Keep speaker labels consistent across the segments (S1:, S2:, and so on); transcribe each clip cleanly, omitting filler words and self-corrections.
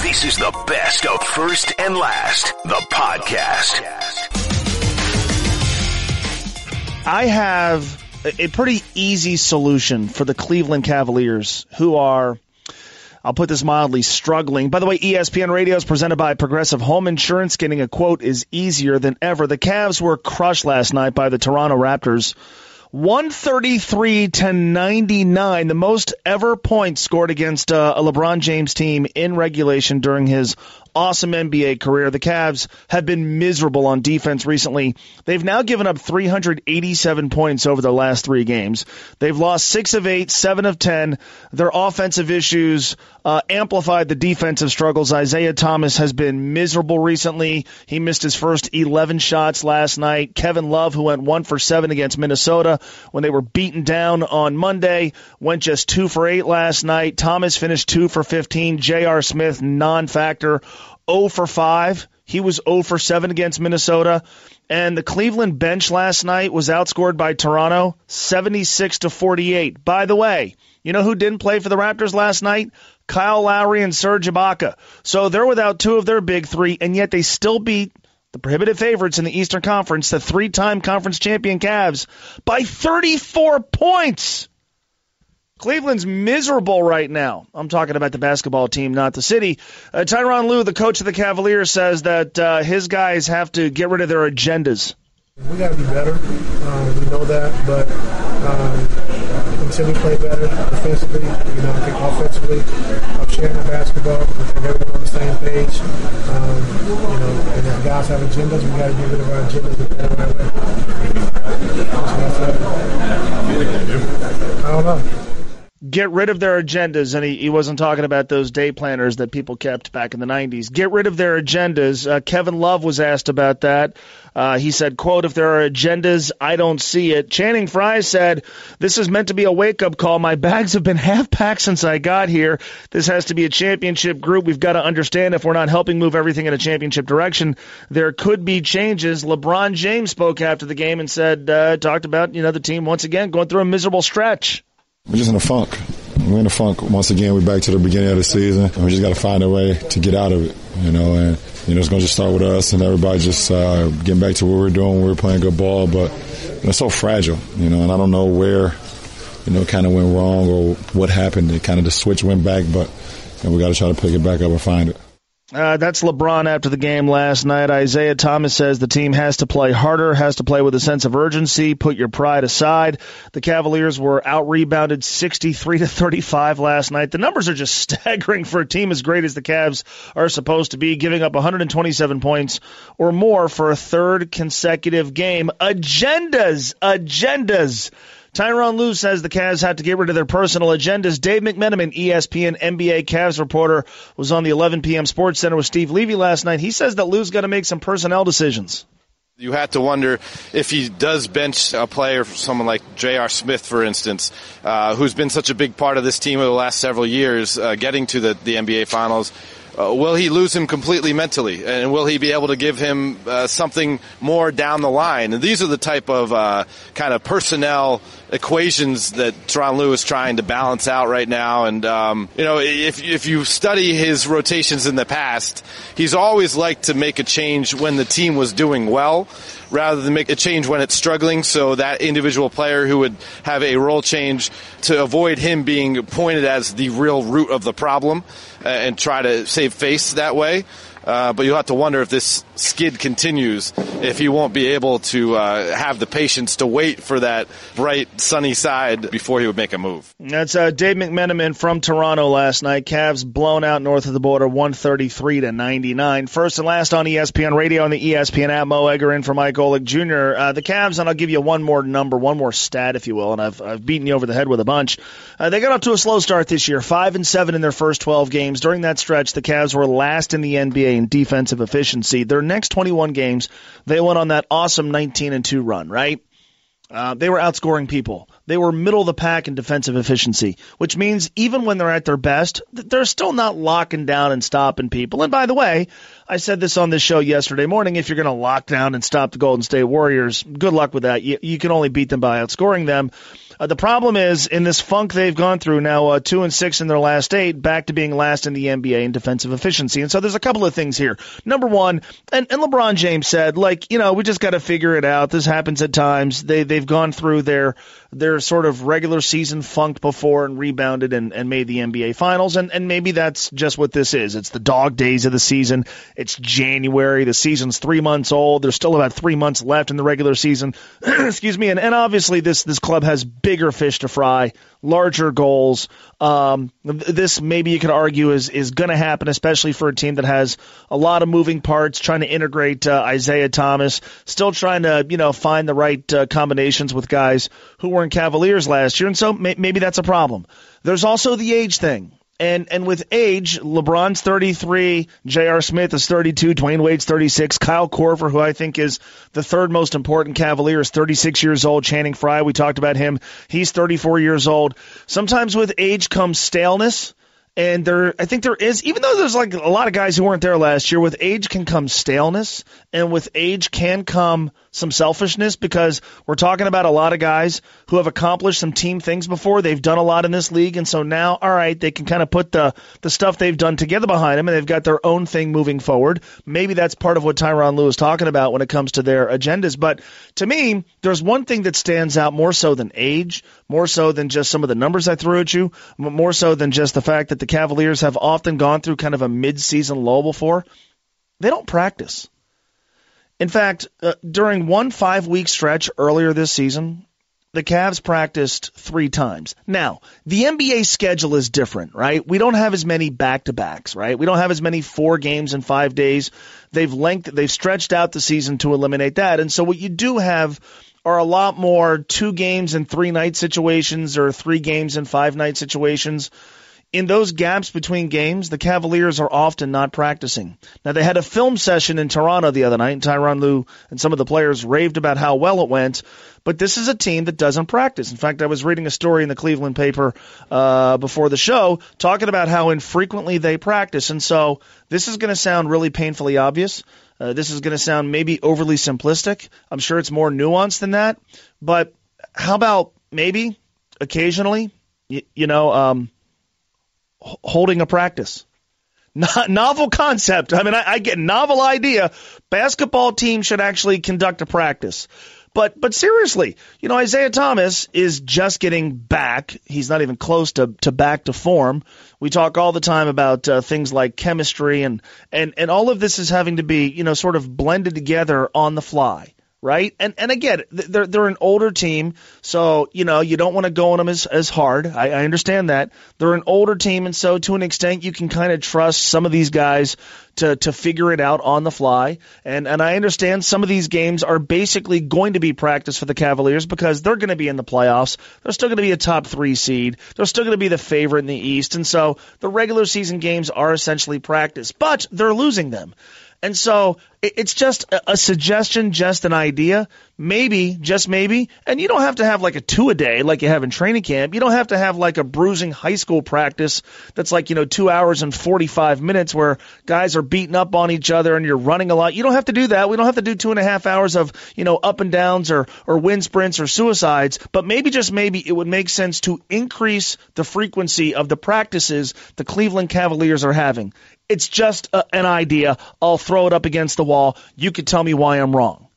S1: This is the best of First and Last, the podcast.
S2: I have a pretty easy solution for the Cleveland Cavaliers, who are, I'll put this mildly, struggling. By the way, ESPN Radio is presented by Progressive Home Insurance. Getting a quote is easier than ever. The Cavs were crushed last night by the Toronto Raptors. 133-99, the most ever points scored against a LeBron James team in regulation during his awesome NBA career. The Cavs have been miserable on defense recently. They've now given up 387 points over their last 3 games. They've lost 6 of 8, 7 of 10. Their offensive issues amplified the defensive struggles. Isaiah Thomas has been miserable recently. He missed his first 11 shots last night. Kevin Love, who went 1 for 7 against Minnesota when they were beaten down on Monday, went just 2 for 8 last night. Thomas finished 2 for 15. J.R. Smith, non-factor, 0 for 5. He was 0 for 7 against Minnesota. And the Cleveland bench last night was outscored by Toronto 76-48. By the way, you know who didn't play for the Raptors last night? Kyle Lowry and Serge Ibaka. So they're without 2 of their big 3, and yet they still beat the prohibitive favorites in the Eastern Conference, the 3-time conference champion Cavs, by 34 points. Cleveland's miserable right now. I'm talking about the basketball team, not the city. Tyronn Lue, the coach of the Cavaliers, says that his guys have to get rid of their agendas.
S3: We got to be better. We know that, but until we play better defensively, I think offensively, sharing the basketball, I think everyone on the same page. And if guys have agendas, we got to get rid of our agendas and play the right way. I don't know.
S2: Get rid of their agendas, and he wasn't talking about those day planners that people kept back in the 90s. Get rid of their agendas. Kevin Love was asked about that. He said, quote, "If there are agendas, I don't see it." Channing Frye said, "This is meant to be a wake-up call. My bags have been half-packed since I got here. This has to be a championship group. We've got to understand if we're not helping move everything in a championship direction, there could be changes." LeBron James spoke after the game and said, talked about, the team once again going through a miserable stretch.
S4: We're just in a funk. We're in a funk. Once again, we're back to the beginning of the season, and we just got to find a way to get out of it, and it's going to just start with us and everybody just getting back to what we're doing. We're playing good ball, but it's so fragile, and I don't know where, kind of went wrong or what happened. It kind of the switch went back, but we got to try to pick it back up and find it.
S2: That's LeBron after the game last night. Isaiah Thomas says the team has to play harder, has to play with a sense of urgency, put your pride aside. The Cavaliers were out-rebounded 63-35 last night. The numbers are just staggering for a team as great as the Cavs are supposed to be, giving up 127 points or more for a third consecutive game. Agendas. Tyronn Lue says the Cavs have to get rid of their personal agendas. Dave McMenamin, ESPN NBA Cavs reporter, was on the 11 p.m. Sports Center with Steve Levy last night. He says that Lue's got to make some personnel decisions.
S5: You have to wonder if he does bench a player, someone like J.R. Smith, for instance, who's been such a big part of this team over the last several years, getting to the NBA Finals. Will he lose him completely mentally, and will he be able to give him something more down the line? And these are the type of kind of personnel equations that Tyronn Lue is trying to balance out right now. And if you study his rotations in the past, he's always liked to make a change when the team was doing well, rather than make a change when it's struggling, so that individual player who would have a role change to avoid him being pointed as the real root of the problem and try to save face that way. But you'll have to wonder if this skid continues, if he won't be able to have the patience to wait for that bright, sunny side before he would make a move.
S2: That's Dave McMenamin from Toronto last night. Cavs blown out north of the border 133-99. First and last on ESPN Radio and the ESPN app. Mo Egger in for Mike Golick Jr. The Cavs, and I'll give you one more number, one more stat, if you will, and I've beaten you over the head with a bunch. They got off to a slow start this year, 5-7 in their first 12 games. During that stretch, the Cavs were last in the NBA in defensive efficiency. Their next 21 games, they went on that awesome 19-2 run, right? They were outscoring people. they were middle of the pack in defensive efficiency, which means even when they're at their best, they're still not locking down and stopping people. And by the way, I said this on this show yesterday morning, if you're going to lock down and stop the Golden State Warriors, good luck with that. You can only beat them by outscoring them. The problem is, in this funk they've gone through now, 2-6 in their last 8, back to being last in the NBA in defensive efficiency. And so there's a couple of things here. Number one, and LeBron James said, we just got to figure it out. This happens at times. They've gone through their sort of regular season funk before and rebounded and made the NBA Finals. And maybe that's just what this is. It's the dog days of the season. It's January. The season's 3 months old. There's still about 3 months left in the regular season. Excuse me. And obviously this club has bigger fish to fry, larger goals. This, maybe you could argue, is going to happen, especially for a team that has a lot of moving parts, trying to integrate Isaiah Thomas, still trying to find the right combinations with guys who were in Cavaliers last year, and so maybe that's a problem. There's also the age thing. And with age, LeBron's 33, J.R. Smith is 32, Dwayne Wade's 36, Kyle Korver, who I think is the third most important Cavalier, is 36 years old, Channing Frye, we talked about him, he's 34 years old. Sometimes with age comes staleness, and I think there is, even though there's like a lot of guys who weren't there last year, with age can come staleness, and with age can come some selfishness, because we're talking about a lot of guys who have accomplished some team things before. They've done a lot in this league, and so now, all right, they can kind of put the stuff they've done together behind them, and they've got their own thing moving forward. Maybe that's part of what Tyronn Lue is talking about when it comes to their agendas. But to me, there's one thing that stands out more so than age, more so than just some of the numbers I threw at you, more so than just the fact that the Cavaliers have often gone through kind of a mid-season lull before. They don't practice. In fact, during one 5-week stretch earlier this season, the Cavs practiced 3 times. Now, the NBA schedule is different, right? We don't have as many back-to-backs, right? We don't have as many 4 games in 5 days. They've stretched out the season to eliminate that. And so what you do have are a lot more 2 games in 3-night situations or 3 games in 5-night situations. In those gaps between games, the Cavaliers are often not practicing. Now, they had a film session in Toronto the other night, and Tyronn Lue and some of the players raved about how well it went, but this is a team that doesn't practice. In fact, I was reading a story in the Cleveland paper before the show talking about how infrequently they practice, and so this is going to sound really painfully obvious. This is going to sound maybe overly simplistic. I'm sure it's more nuanced than that, but how about maybe occasionally, holding a practice? Novel concept. I mean, I get novel idea. Basketball team should actually conduct a practice. But seriously, Isaiah Thomas is just getting back. He's not even close to back to form. We talk all the time about things like chemistry and all of this is having to be, sort of blended together on the fly. Right? And again, they're an older team, so, you don't want to go on them as hard. I understand that. They're an older team, and so to an extent, you can kind of trust some of these guys to figure it out on the fly. And I understand some of these games are basically going to be practice for the Cavaliers because they're going to be in the playoffs. They're still going to be a top 3 seed. They're still going to be the favorite in the East. And so the regular season games are essentially practice, but they're losing them. And so it's just a suggestion, just an idea, maybe, just maybe. And you don't have to have like a 2-a-day like you have in training camp. You don't have to have like a bruising high school practice that's like, 2 hours and 45 minutes where guys are beating up on each other and you're running a lot. You don't have to do that. We don't have to do 2.5 hours of, up and downs or wind sprints or suicides. But maybe, just maybe, it would make sense to increase the frequency of the practices the Cleveland Cavaliers are having. It's just an idea. I'll throw it up against the wall. You can tell me why I'm wrong.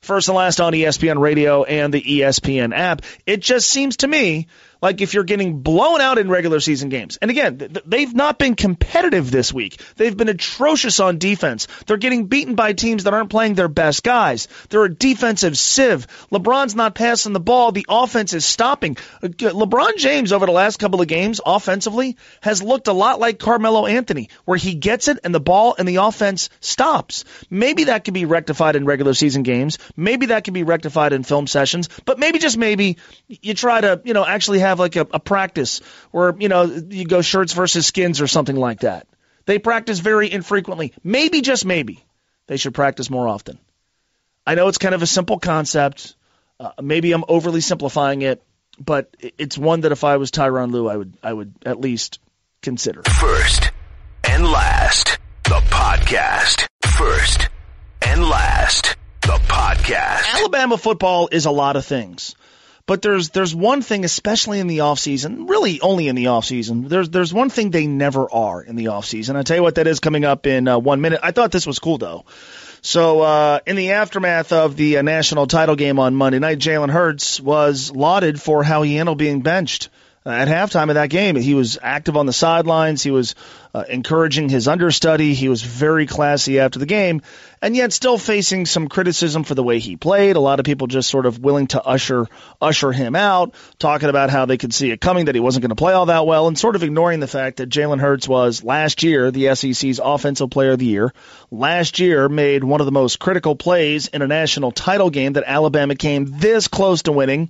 S2: First and last on ESPN Radio and the ESPN app. It just seems to me like if you're getting blown out in regular season games, and again, they've not been competitive this week. They've been atrocious on defense. They're getting beaten by teams that aren't playing their best guys. They're a defensive sieve. LeBron's not passing the ball. The offense is stopping. LeBron James over the last couple of games offensively has looked a lot like Carmelo Anthony, where he gets it and the ball and the offense stops. Maybe that can be rectified in regular season games. Maybe that can be rectified in film sessions. But maybe, just maybe, you try to, actually have like a practice where, you go shirts versus skins or something like that. They practice very infrequently. Maybe, just maybe, they should practice more often. I know it's kind of a simple concept. Maybe I'm overly simplifying it. but it's one that if I was Tyronn Lue, I would at least consider.
S1: First and Last, the podcast. First and Last, the podcast.
S2: Alabama football is a lot of things. But there's one thing, especially in the offseason, really only in the offseason, there's one thing they never are in the offseason. I'll tell you what that is coming up in 1 minute. I thought this was cool, though. So in the aftermath of the national title game on Monday night, Jalen Hurts was lauded for how he handled being benched. At halftime of that game, he was active on the sidelines. He was encouraging his understudy. He was very classy after the game, and yet still facing some criticism for the way he played. A lot of people just sort of willing to usher him out, talking about how they could see it coming, that he wasn't going to play all that well, and sort of ignoring the fact that Jalen Hurts was, last year, the SEC's Offensive Player of the Year. Last year made one of the most critical plays in a national title game that Alabama came this close to winning.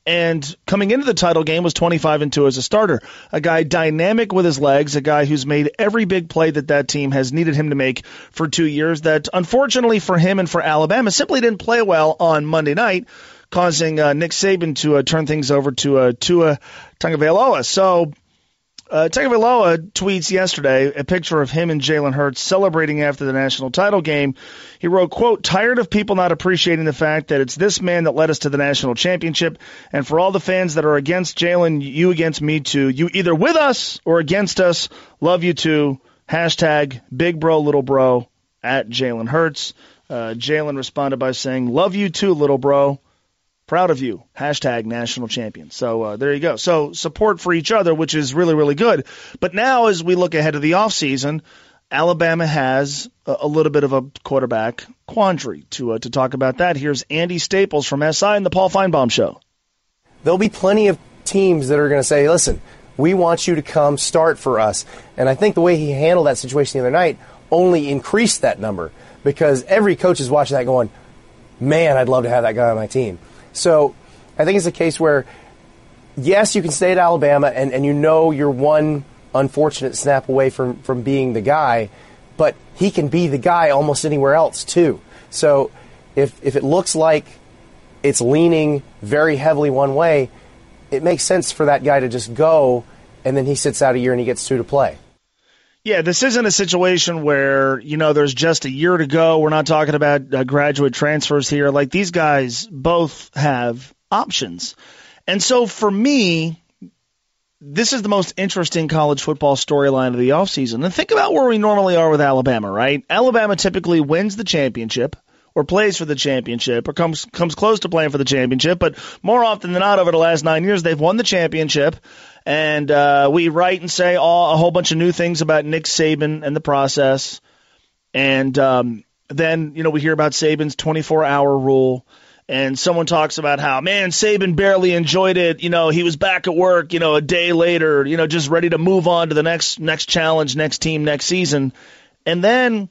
S2: And coming into the title game was 25-2 as a starter. A guy dynamic with his legs, a guy who's made every big play that team has needed him to make for 2 years, that unfortunately for him and for Alabama simply didn't play well on Monday night, causing Nick Saban to turn things over to Tua Tagovailoa. So Tagovailoa tweets yesterday a picture of him and Jalen Hurts celebrating after the national title game. He wrote, quote, "Tired of people not appreciating the fact that it's this man that led us to the national championship. And for all the fans that are against Jalen, you against me too. You either with us or against us. Love you too. Hashtag big bro, little bro at Jalen Hurts." Jalen responded by saying, "Love you too, little bro. Proud of you. Hashtag national champion." So there you go. So support for each other, which is really, really good. But now as we look ahead to the offseason, Alabama has a little bit of a quarterback quandary. To talk about that, here's Andy Staples from SI and the Paul Feinbaum Show.
S6: There'll be plenty of teams that are going to say, listen, we want you to come start for us. And I think the way he handled that situation the other night only increased that number, because every coach is watching that going, man, I'd love to have that guy on my team. So I think it's a case where, yes, you can stay at Alabama and you know you're one unfortunate snap away from being the guy, but he can be the guy almost anywhere else too. So if it looks like it's leaning very heavily one way, it makes sense for that guy to just go, and then he sits out a year and he gets two to play.
S2: Yeah, this isn't a situation where, there's just a year to go. We're not talking about graduate transfers here. Like, these guys both have options. And so for me, this is the most interesting college football storyline of the offseason. And think about where we normally are with Alabama, right? Alabama typically wins the championship or plays for the championship or comes close to playing for the championship. But more often than not, over the last 9 years, they've won the championship. And we write and say a whole bunch of new things about Nick Saban and the process. And then, we hear about Saban's 24-hour rule. And someone talks about how, man, Saban barely enjoyed it. He was back at work, a day later, just ready to move on to the next challenge, next team, next season. And then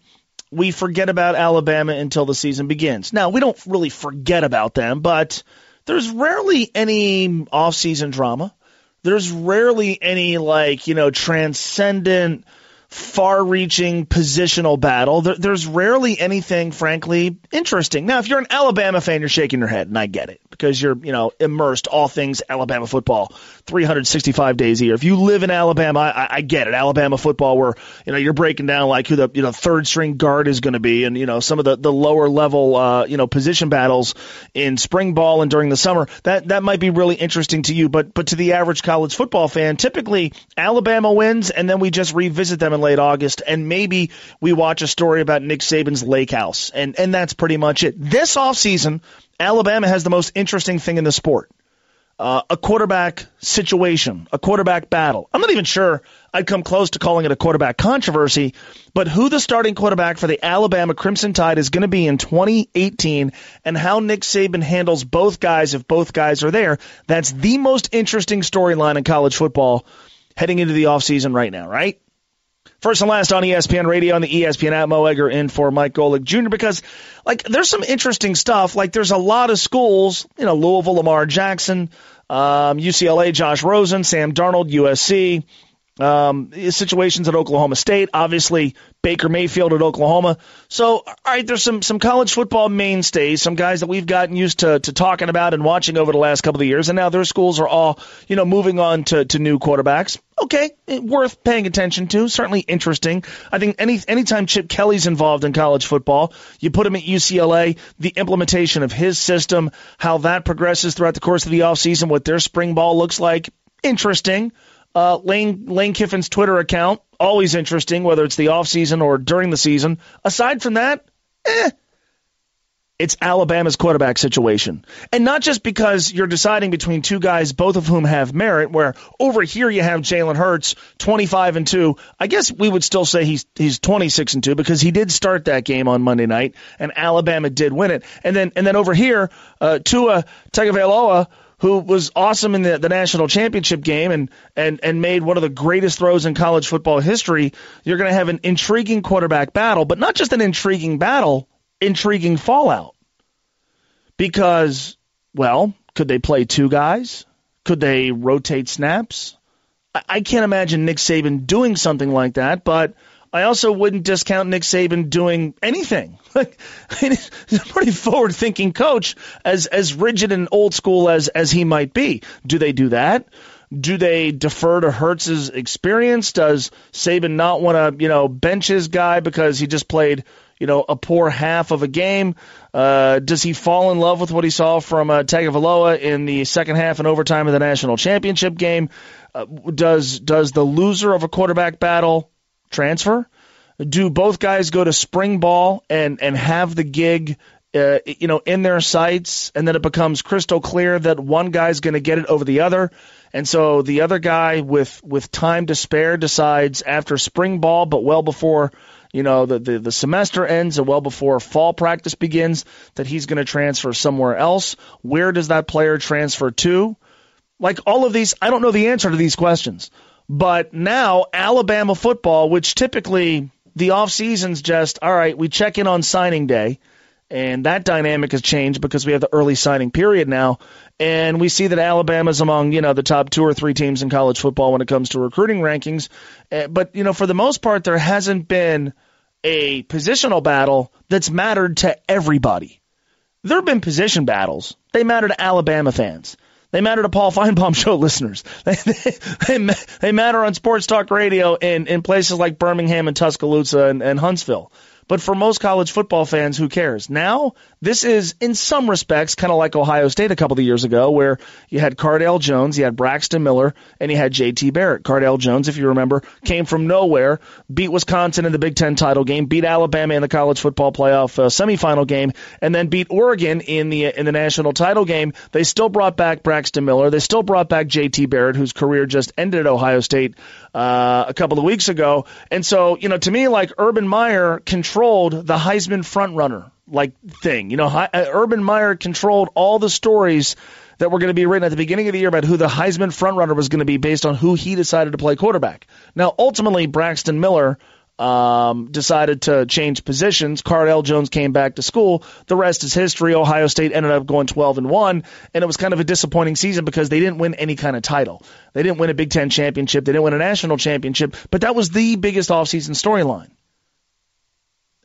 S2: we forget about Alabama until the season begins. Now, we don't really forget about them, but there's rarely any offseason drama. There's rarely any, transcendent, far-reaching positional battle. There's rarely anything, frankly, interesting. Now, if you're an Alabama fan, you're shaking your head, and I get it, because you're, immersed all things Alabama football 365 days a year. If you live in Alabama, I get it. Alabama football, where, you're breaking down, who the third-string guard is going to be, and, some of the lower-level, position battles in spring ball and during the summer. That might be really interesting to you, but to the average college football fan, typically Alabama wins, and then we just revisit them in late August, and maybe we watch a story about Nick Saban's lake house, and that's pretty much it. This offseason, Alabama has the most interesting thing in the sport, a quarterback situation, a quarterback battle. I'm not even sure I'd come close to calling it a quarterback controversy, but who the starting quarterback for the Alabama Crimson Tide is going to be in 2018 and how Nick Saban handles both guys if both guys are there, that's the most interesting storyline in college football heading into the offseason right now, right? First and Last on ESPN Radio and the ESPN app. Mo Egger in for Mike Golick Jr. because, there's some interesting stuff. There's a lot of schools, Louisville, Lamar Jackson, UCLA, Josh Rosen, Sam Darnold, USC, situations at Oklahoma State, obviously Baker Mayfield at Oklahoma. So, all right, there's some college football mainstays, some guys that we've gotten used to talking about and watching over the last couple of years, and now their schools are all, moving on to new quarterbacks. Okay, worth paying attention to, certainly interesting. I think anytime Chip Kelly's involved in college football, you put him at UCLA, the implementation of his system, how that progresses throughout the course of the offseason, what their spring ball looks like, interesting. Lane Kiffin's Twitter account, always interesting, whether it's the offseason or during the season. Aside from that, it's Alabama's quarterback situation. And not just because you're deciding between two guys, both of whom have merit, where over here you have Jalen Hurts, 25-2. I guess we would still say he's 26-2 because he did start that game on Monday night, and Alabama did win it. And then over here, Tua Tagovailoa, who was awesome in the national championship game and made one of the greatest throws in college football history. You're going to have an intriguing quarterback battle, but not just an intriguing battle, intriguing fallout. Because, well, could they play two guys? Could they rotate snaps? I can't imagine Nick Saban doing something like that, but I also wouldn't discount Nick Saban doing anything. He's a pretty forward-thinking coach, as rigid and old school as he might be. Do they do that? Do they defer to Hurts's experience? Does Saban not want to, bench his guy because he just played, a poor half of a game? Does he fall in love with what he saw from Tagovailoa in the second half and overtime of the national championship game? Does the loser of a quarterback battle transfer? Do both guys go to spring ball and have the gig, in their sights, and then it becomes crystal clear that one guy's going to get it over the other, and so the other guy with time to spare decides after spring ball, but well before the semester ends and well before fall practice begins, that he's going to transfer somewhere else? Where does that player transfer to? Like all of these, I don't know the answer to these questions. But now Alabama football, which typically the offseason's just, all right, we check in on signing day, and that dynamic has changed because we have the early signing period now, and we see that Alabama's among, the top 2 or 3 teams in college football when it comes to recruiting rankings. But, for the most part, there hasn't been a positional battle that's mattered to everybody. There have been position battles. They matter to Alabama fans. They matter to Paul Feinbaum Show listeners. They matter on sports talk radio in places like Birmingham and Tuscaloosa and Huntsville. But for most college football fans, who cares? Now, this is, in some respects, kind of like Ohio State a couple of years ago, where you had Cardale Jones, you had Braxton Miller, and you had J.T. Barrett. Cardale Jones, if you remember, came from nowhere, beat Wisconsin in the Big Ten title game, beat Alabama in the college football playoff semifinal game, and then beat Oregon in the national title game. They still brought back Braxton Miller. They still brought back J.T. Barrett, whose career just ended at Ohio State a couple of weeks ago. And so, to me, like Urban Meyer controlled the Heisman frontrunner thing. Urban Meyer controlled all the stories that were going to be written at the beginning of the year about who the Heisman frontrunner was going to be based on who he decided to play quarterback. Now, ultimately, Braxton Miller decided to change positions. Cardale Jones came back to school. The rest is history. Ohio State ended up going 12-1, and it was kind of a disappointing season because they didn't win any kind of title. They didn't win a Big Ten championship. They didn't win a national championship, but that was the biggest offseason storyline.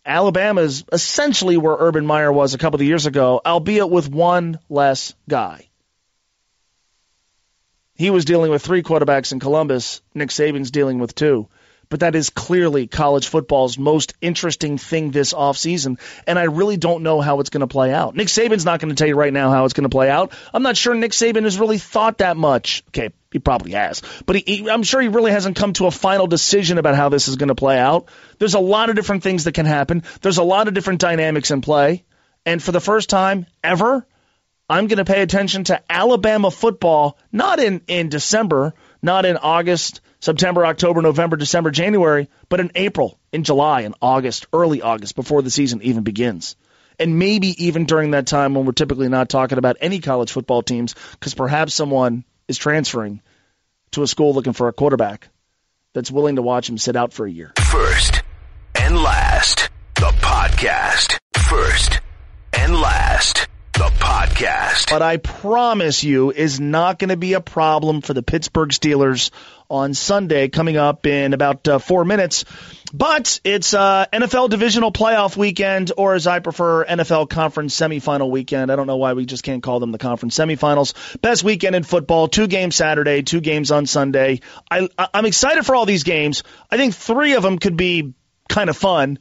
S2: Alabama's essentially where Urban Meyer was a couple of years ago, albeit with one less guy. He was dealing with 3 quarterbacks in Columbus. Nick Saban's dealing with 2. But that is clearly college football's most interesting thing this offseason, and I really don't know how it's going to play out. Nick Saban's not going to tell you right now how it's going to play out. I'm not sure Nick Saban has really thought that much. Okay, he probably has. But I'm sure he really hasn't come to a final decision about how this is going to play out. There's a lot of different things that can happen. There's a lot of different dynamics in play. And for the first time ever, I'm going to pay attention to Alabama football, not in December, not in August, September, October, November, December, January, but in April, in July, in August, early August, before the season even begins. And maybe even during that time when we're typically not talking about any college football teams, because perhaps someone is transferring to a school looking for a quarterback that's willing to watch him sit out for a year.
S1: First and Last, the podcast. First and Last, the podcast. podcast.
S2: But I promise you is not going to be a problem for the Pittsburgh Steelers on Sunday, coming up in about 4 minutes. But it's NFL divisional playoff weekend, or as I prefer, NFL conference semifinal weekend. I don't know why we just can't call them the conference semifinals. Best weekend in football, 2 games Saturday, 2 games on Sunday. I'm excited for all these games. I think 3 of them could be kind of fun.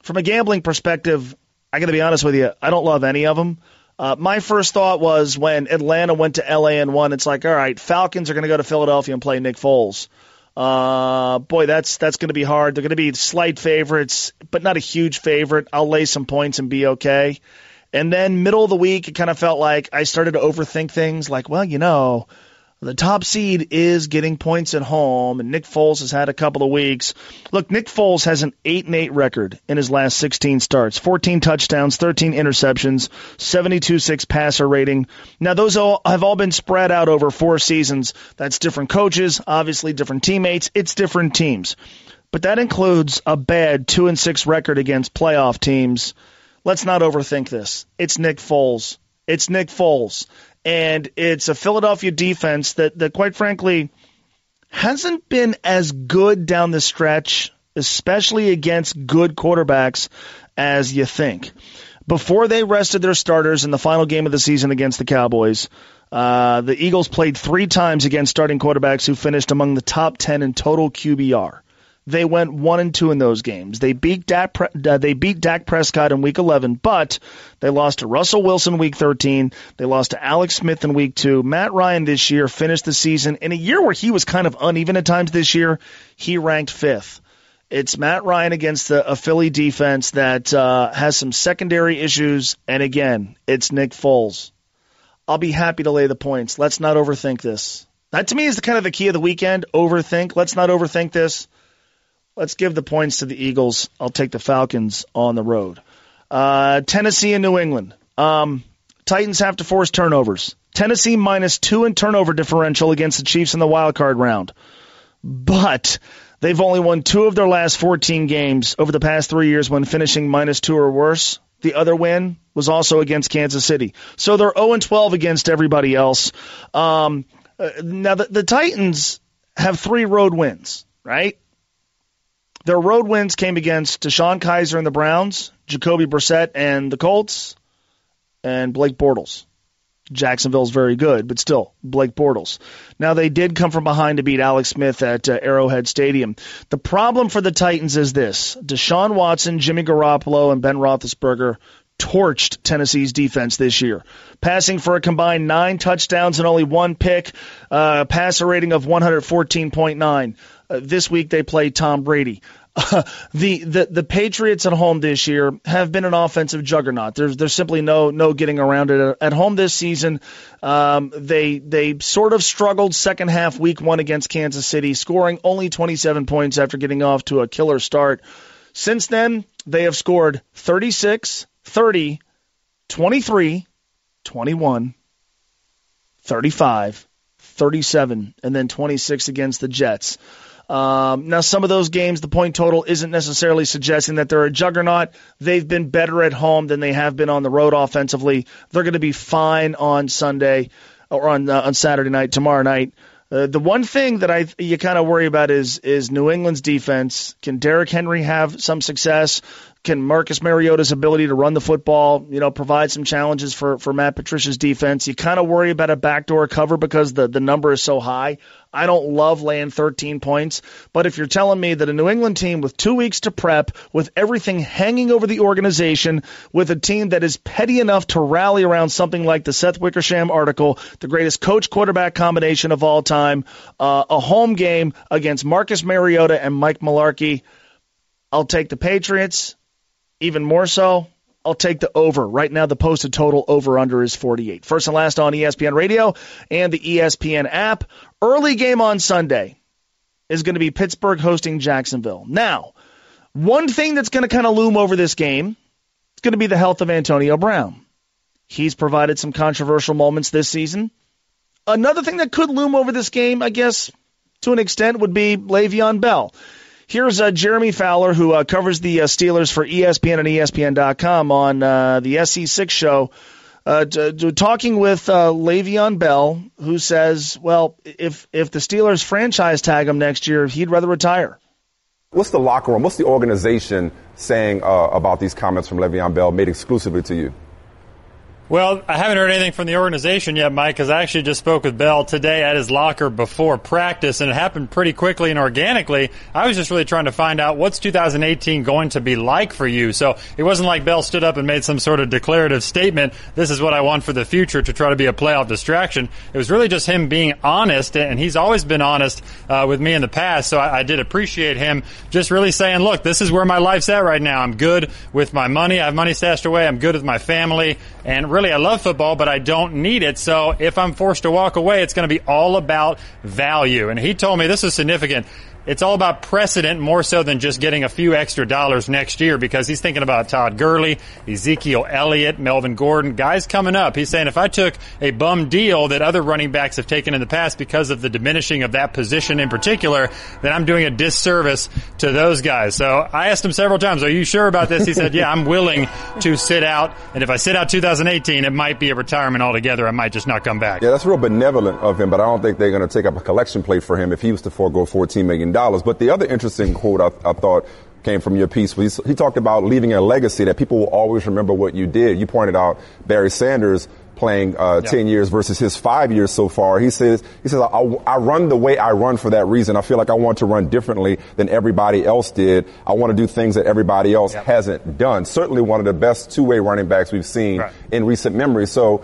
S2: From a gambling perspective, I got to be honest with you, I don't love any of them. My first thought was when Atlanta went to LA and won, it's like, all right, Falcons are going to go to Philadelphia and play Nick Foles. Boy, that's going to be hard. They're going to be slight favorites, but not a huge favorite. I'll lay some points and be okay. And then middle of the week, it kind of felt like I started to overthink things like, well, the top seed is getting points at home, and Nick Foles has had a couple of weeks. Look, Nick Foles has an 8-8 record in his last 16 starts, 14 touchdowns, 13 interceptions, 72.6 passer rating. Now, those have all been spread out over 4 seasons. That's different coaches, obviously different teammates. It's different teams. But that includes a bad 2-6 record against playoff teams. Let's not overthink this. It's Nick Foles. It's Nick Foles. And it's a Philadelphia defense that quite frankly, hasn't been as good down the stretch, especially against good quarterbacks, as you think. Before they rested their starters in the final game of the season against the Cowboys, the Eagles played 3 times against starting quarterbacks who finished among the top 10 in total QBR. They went 1-2 in those games. They beat Dak Prescott in Week 11, but they lost to Russell Wilson Week 13. They lost to Alex Smith in Week 2. Matt Ryan this year finished the season in a year where he was kind of uneven at times this year. He ranked 5th. It's Matt Ryan against a Philly defense that has some secondary issues, and again, it's Nick Foles. I'll be happy to lay the points. Let's not overthink this. That to me is kind of the key of the weekend. Overthink. Let's not overthink this. Let's give the points to the Eagles. I'll take the Falcons on the road. Tennessee and New England. Titans have to force turnovers. Tennessee -2 in turnover differential against the Chiefs in the wild card round. But they've only won 2 of their last 14 games over the past 3 years when finishing -2 or worse. The other win was also against Kansas City. So they're 0-12 against everybody else. Now, the Titans have 3 road wins, right? Their road wins came against Deshaun Kaiser and the Browns, Jacoby Brissett and the Colts, and Blake Bortles. Jacksonville's very good, but still, Blake Bortles. Now, they did come from behind to beat Alex Smith at Arrowhead Stadium. The problem for the Titans is this. Deshaun Watson, Jimmy Garoppolo, and Ben Roethlisberger torched Tennessee's defense this year, passing for a combined 9 touchdowns and only 1 pick, passer rating of 114.9. This week they played Tom Brady. The Patriots at home this year have been an offensive juggernaut. There's simply no getting around it. At home this season, they sort of struggled second half Week 1 against Kansas City, scoring only 27 points after getting off to a killer start. Since then, they have scored 36, 30, 23, 21, 35, 37, and then 26 against the Jets. Now, some of those games, the point total isn't necessarily suggesting that they're a juggernaut. They've been better at home than they have been on the road offensively. They're going to be fine on Sunday or on Saturday night, tomorrow night. The one thing that you kind of worry about is New England's defense. Can Derrick Henry have some success? Can Marcus Mariota's ability to run the football, provide some challenges for Matt Patricia's defense? You kind of worry about a backdoor cover because the number is so high. I don't love laying 13 points, but if you're telling me that a New England team with 2 weeks to prep, with everything hanging over the organization, with a team that is petty enough to rally around something like the Seth Wickersham article, the greatest coach-quarterback combination of all time, a home game against Marcus Mariota and Mike Mularkey, I'll take the Patriots. Even more so, I'll take the over. Right now, the posted total over-under is 48. First and last on ESPN Radio and the ESPN app. Early game on Sunday is going to be Pittsburgh hosting Jacksonville. Now, one thing that's going to kind of loom over this game is going to be the health of Antonio Brown. He's provided some controversial moments this season. Another thing that could loom over this game, I guess, to an extent, would be Le'Veon Bell. Here's Jeremy Fowler, who covers the Steelers for ESPN and ESPN.com on the SC6 show, talking with Le'Veon Bell, who says, well, if the Steelers franchise tag him next year, he'd rather retire.
S7: What's the locker room, what's the organization saying about these comments from Le'Veon Bell made exclusively to you?
S8: Well, I haven't heard anything from the organization yet, Mike, because I actually just spoke with Bell today at his locker before practice, and it happened pretty quickly and organically. I was just really trying to find out what's 2018 going to be like for you. So it wasn't like Bell stood up and made some sort of declarative statement, this is what I want for the future to try to be a playoff distraction. It was really just him being honest, and he's always been honest with me in the past, so I did appreciate him just really saying, look, this is where my life's at right now. I'm good with my money. I have money stashed away. I'm good with my family, and really, I love football, but I don't need it. So if I'm forced to walk away, it's going to be all about value. And he told me this is significant. It's all about precedent more so than just getting a few extra dollars next year, because he's thinking about Todd Gurley, Ezekiel Elliott, Melvin Gordon, guys coming up. He's saying if I took a bum deal that other running backs have taken in the past because of the diminishing of that position in particular, then I'm doing a disservice to those guys. So I asked him several times, are you sure about this? He said, yeah, I'm willing to sit out. And if I sit out 2018, it might be a retirement altogether. I might just not come back.
S7: Yeah, that's real benevolent of him, but I don't think they're going to take up a collection plate for him if he was to forego $14 million. But the other interesting quote I thought came from your piece was he talked about leaving a legacy that people will always remember what you did. You pointed out Barry Sanders playing 10 years versus his 5 years so far. He says I run the way I run for that reason. I feel like I want to run differently than everybody else did. I want to do things that everybody else hasn't done. Certainly one of the best two-way running backs we've seen in recent memory. So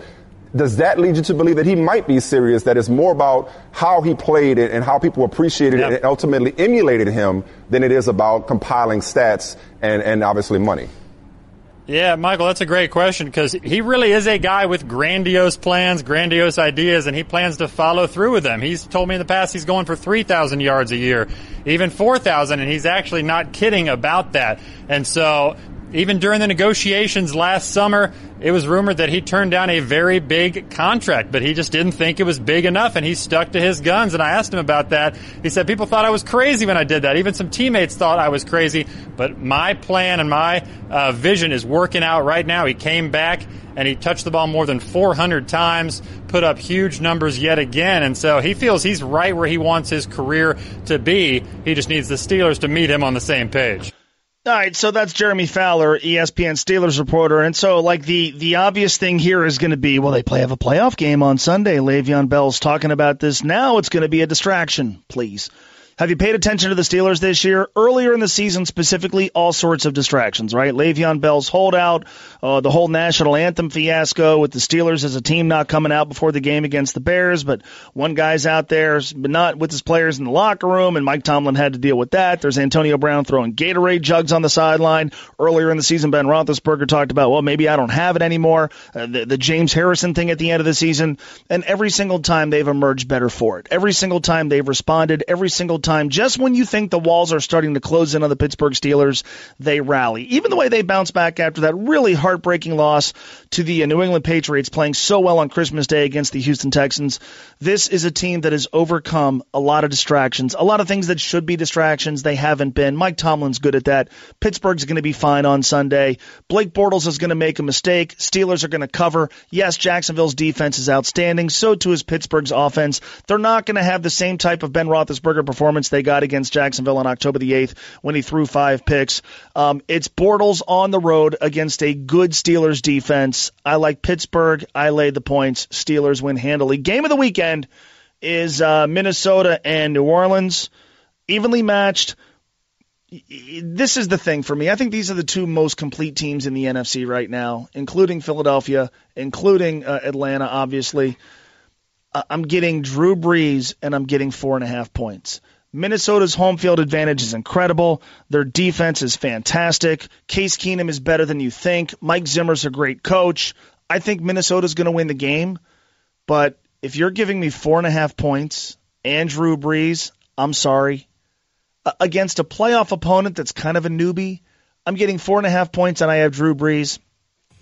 S7: does that lead you to believe that he might be serious, that it's more about how he played it and how people appreciated it and ultimately emulated him than it is about compiling stats and obviously money?
S8: Yeah, Michael, that's a great question, because he really is a guy with grandiose plans, grandiose ideas, and he plans to follow through with them. He's told me in the past he's going for 3,000 yards a year, even 4,000, and he's actually not kidding about that. And so even during the negotiations last summer, it was rumored that he turned down a very big contract, but he just didn't think it was big enough, and he stuck to his guns. And I asked him about that. He said, people thought I was crazy when I did that. Even some teammates thought I was crazy, but my plan and my vision is working out right now. He came back, and he touched the ball more than 400 times, put up huge numbers yet again, and so he feels he's right where he wants his career to be. He just needs the Steelers to meet him on the same page.
S2: All right, so that's Jeremy Fowler, ESPN Steelers reporter. And so, like, the obvious thing here is going to be, well, they have a playoff game on Sunday. Le'Veon Bell's talking about this now. It's going to be a distraction, please. Have you paid attention to the Steelers this year? Earlier in the season, specifically, all sorts of distractions, right? Le'Veon Bell's holdout, the whole national anthem fiasco with the Steelers as a team not coming out before the game against the Bears, but one guy's out there, but not with his players in the locker room, and Mike Tomlin had to deal with that. There's Antonio Brown throwing Gatorade jugs on the sideline. Earlier in the season, Ben Roethlisberger talked about, well, maybe I don't have it anymore. The James Harrison thing at the end of the season. And every single time they've emerged better for it. Every single time they've responded. Every single time, just when you think the walls are starting to close in on the Pittsburgh Steelers, they rally. Even the way they bounce back after that really heartbreaking loss to the New England Patriots, playing so well on Christmas Day against the Houston Texans. This is a team that has overcome a lot of distractions, a lot of things that should be distractions. They haven't been. Mike Tomlin's good at that. Pittsburgh's going to be fine on Sunday. Blake Bortles is going to make a mistake. Steelers are going to cover. Yes, Jacksonville's defense is outstanding. So too is Pittsburgh's offense. They're not going to have the same type of Ben Roethlisberger performance they got against Jacksonville on October the 8th when he threw 5 picks. It's Bortles on the road against a good Steelers defense. I like Pittsburgh. I laid the points. Steelers win handily. Game of the weekend is Minnesota and New Orleans. Evenly matched. This is the thing for me. I think these are the two most complete teams in the NFC right now, including Philadelphia, including Atlanta, obviously. I'm getting Drew Brees, and I'm getting 4.5 points. Minnesota's home field advantage is incredible. Their defense is fantastic. Case Keenum is better than you think. Mike Zimmer's a great coach. I think Minnesota's going to win the game. But if you're giving me 4.5 points and Drew Brees, I'm sorry. Against a playoff opponent that's kind of a newbie, I'm getting 4.5 points and I have Drew Brees.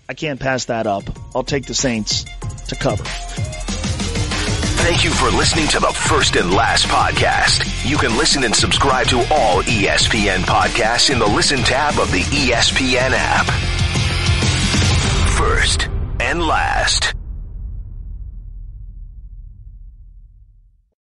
S2: I can't pass that up. I'll take the Saints to cover.
S1: Thank you for listening to the First and Last podcast. You can listen and subscribe to all ESPN podcasts in the Listen tab of the ESPN app. First and and Last.